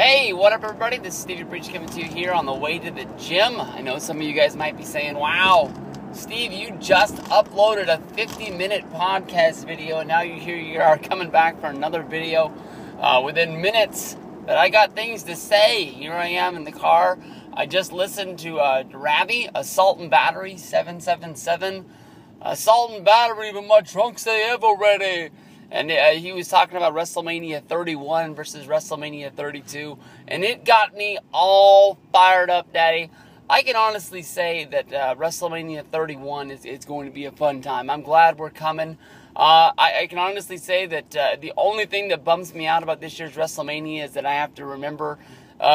Hey, what up everybody? This is Stevie Breach coming to you here on the way to the gym. I know some of you guys might be saying, wow, Steve, you just uploaded a 50-minute podcast video and now you are coming back for another video within minutes. But I got things to say. Here I am in the car. I just listened to Ravi, Assault and Battery 777. Assault and Battery, but my trunks they ever ready. And he was talking about WrestleMania 31 versus WrestleMania 32. And it got me all fired up, Daddy. I can honestly say that WrestleMania 31 is going to be a fun time. I'm glad we're coming. I can honestly say that the only thing that bums me out about this year's WrestleMania is that I have to remember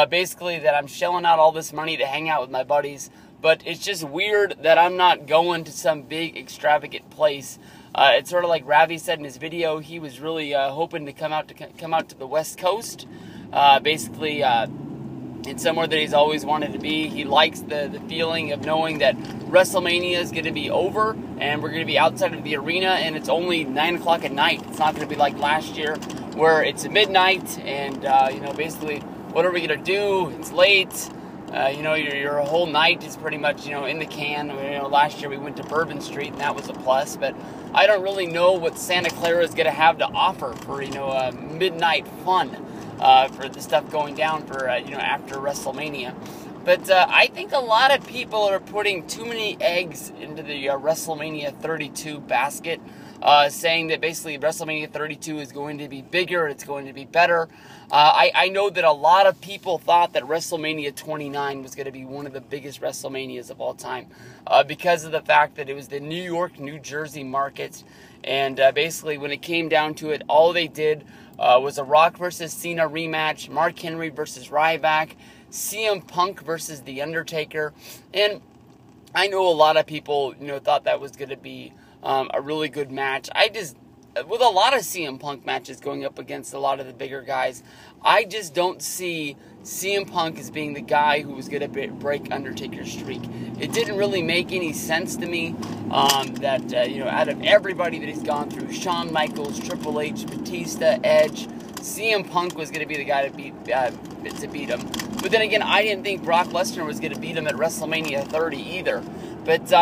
basically that I'm shelling out all this money to hang out with my buddies. But it's just weird that I'm not going to some big extravagant place. It's sort of like Ravi said in his video. He was really hoping to come out to the West Coast, basically in somewhere that he's always wanted to be. He likes the feeling of knowing that WrestleMania is going to be over and we're going to be outside of the arena and it's only 9 o'clock at night. It's not going to be like last year where it's midnight and basically what are we going to do? It's late. Your whole night is pretty much, in the can. Last year we went to Bourbon Street, and that was a plus. But I don't really know what Santa Clara is going to have to offer for, midnight fun for the stuff going down for, after WrestleMania. But I think a lot of people are putting too many eggs into the WrestleMania 32 basket, saying that basically WrestleMania 32 is going to be bigger, it's going to be better. I know that a lot of people thought that WrestleMania 29 was going to be one of the biggest WrestleManias of all time because of the fact that it was the New York, New Jersey market. And basically when it came down to it, all they did was a Rock versus Cena rematch, Mark Henry versus Ryback, CM Punk versus The Undertaker. And I know a lot of people, thought that was going to be a really good match. With a lot of CM Punk matches going up against a lot of the bigger guys, I just don't see CM Punk as being the guy who was going to break Undertaker's streak. It didn't really make any sense to me that, out of everybody that he's gone through, Shawn Michaels, Triple H, Batista, Edge, CM Punk was going to be the guy to beat him. But then again, I didn't think Brock Lesnar was going to beat him at WrestleMania 30 either. But,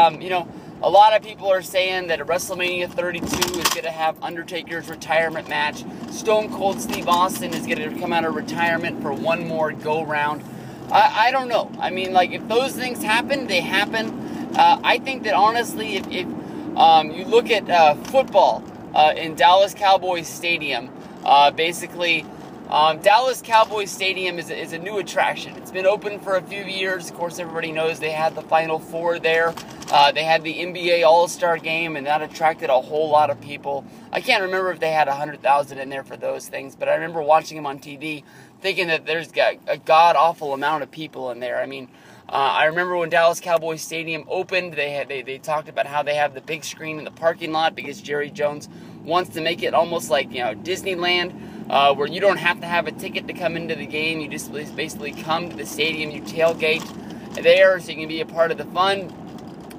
a lot of people are saying that WrestleMania 32 is going to have Undertaker's retirement match. Stone Cold Steve Austin is going to come out of retirement for one more go-round. I don't know. I mean, if those things happen, they happen. I think that, honestly, if you look at football in Dallas Cowboys Stadium, basically, Dallas Cowboys Stadium is a new attraction. It's been open for a few years. Of course, everybody knows they had the Final Four there. They had the NBA All-Star Game, and that attracted a whole lot of people. I can't remember if they had 100,000 in there for those things, but I remember watching them on TV thinking that there's a god-awful amount of people in there. I mean, I remember when Dallas Cowboys Stadium opened, they talked about how they have the big screen in the parking lot because Jerry Jones wants to make it almost like, Disneyland, where you don't have to have a ticket to come into the game. You just basically come to the stadium, you tailgate there so you can be a part of the fun,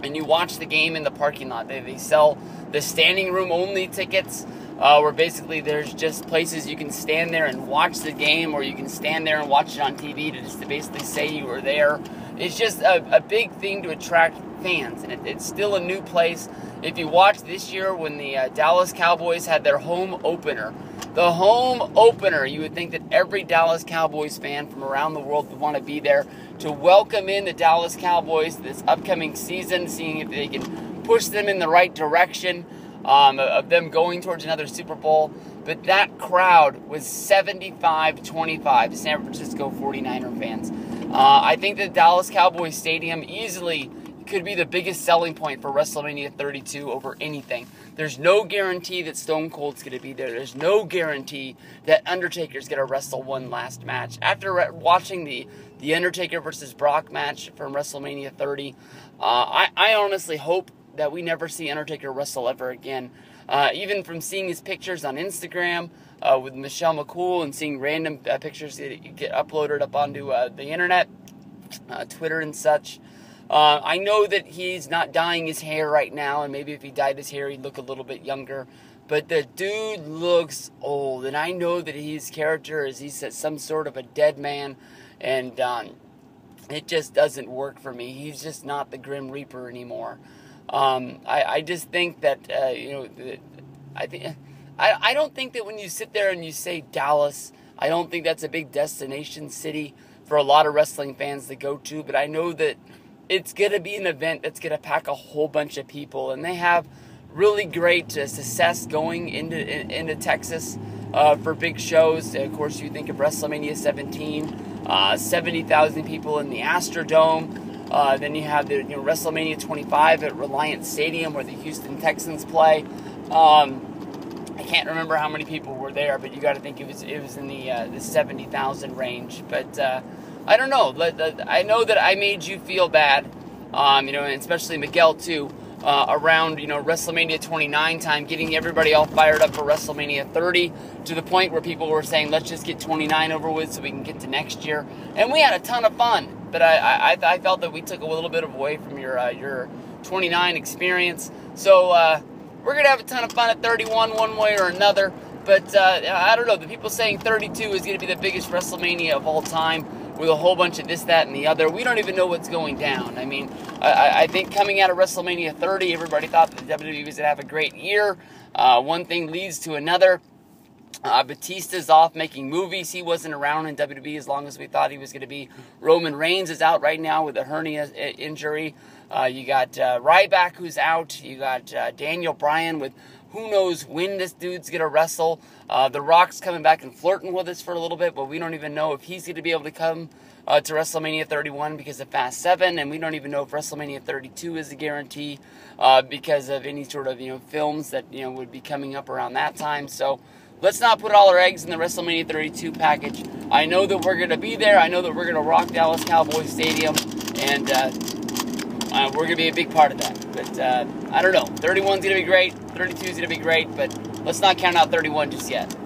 and you watch the game in the parking lot. They sell the standing room only tickets, where basically there's just places you can stand there and watch the game, or you can stand there and watch it on TV to basically say you were there. It's just a big thing to attract fans, and it's still a new place. If you watch this year when the Dallas Cowboys had their home opener, you would think that every Dallas Cowboys fan from around the world would want to be there to welcome in the Dallas Cowboys this upcoming season, seeing if they can push them in the right direction of them going towards another Super Bowl. But that crowd was 75-25 San Francisco 49er fans. I think that Dallas Cowboys Stadium easily could be the biggest selling point for WrestleMania 32 over anything. There's no guarantee that Stone Cold's going to be there. There's no guarantee that Undertaker's going to wrestle one last match. After watching the Undertaker versus Brock match from WrestleMania 30, I honestly hope that we never see Undertaker wrestle ever again. Even from seeing his pictures on Instagram with Michelle McCool and seeing random pictures get uploaded up onto the internet, Twitter and such, I know that he's not dyeing his hair right now, and maybe if he dyed his hair, he'd look a little bit younger. but the dude looks old, and I know that his character is he's some sort of a dead man, and it just doesn't work for me. He's just not the Grim Reaper anymore. I just think that I don't think that when you sit there and you say Dallas, I don't think that's a big destination city for a lot of wrestling fans to go to, but I know that it's going to be an event that's going to pack a whole bunch of people, and they have really great success going into Texas for big shows. Of course, you think of Wrestlemania 17, 70,000 people in the Astrodome. Then you have the Wrestlemania 25 at Reliant Stadium where the Houston Texans play. I can't remember how many people were there, but you got to think it was in the 70,000 range. But I don't know. I know that I made you feel bad, and especially Miguel too, around WrestleMania 29 time, getting everybody all fired up for WrestleMania 30 to the point where people were saying, let's just get 29 over with so we can get to next year. And we had a ton of fun, but I felt that we took a little bit away from your 29 experience. So we're going to have a ton of fun at 31 one way or another. But I don't know. The people saying 32 is going to be the biggest WrestleMania of all time with a whole bunch of this, that, and the other. We don't even know what's going down. I mean, I think coming out of WrestleMania 30, everybody thought that the WWE was going to have a great year. One thing leads to another. Batista's off making movies. He wasn't around in WWE as long as we thought he was going to be. Roman Reigns is out right now with a hernia injury. You got Ryback who's out. You got Daniel Bryan with who knows when this dude's going to wrestle. The Rock's coming back and flirting with us for a little bit, but we don't even know if he's going to be able to come to WrestleMania 31 because of Fast 7, and we don't even know if WrestleMania 32 is a guarantee because of any sort of films that would be coming up around that time. So let's not put all our eggs in the WrestleMania 32 package. I know that we're going to be there. I know that we're going to rock Dallas Cowboys Stadium, and we're going to be a big part of that. But I don't know. 31's going to be great. 32 is going to be great, but let's not count out 31 just yet.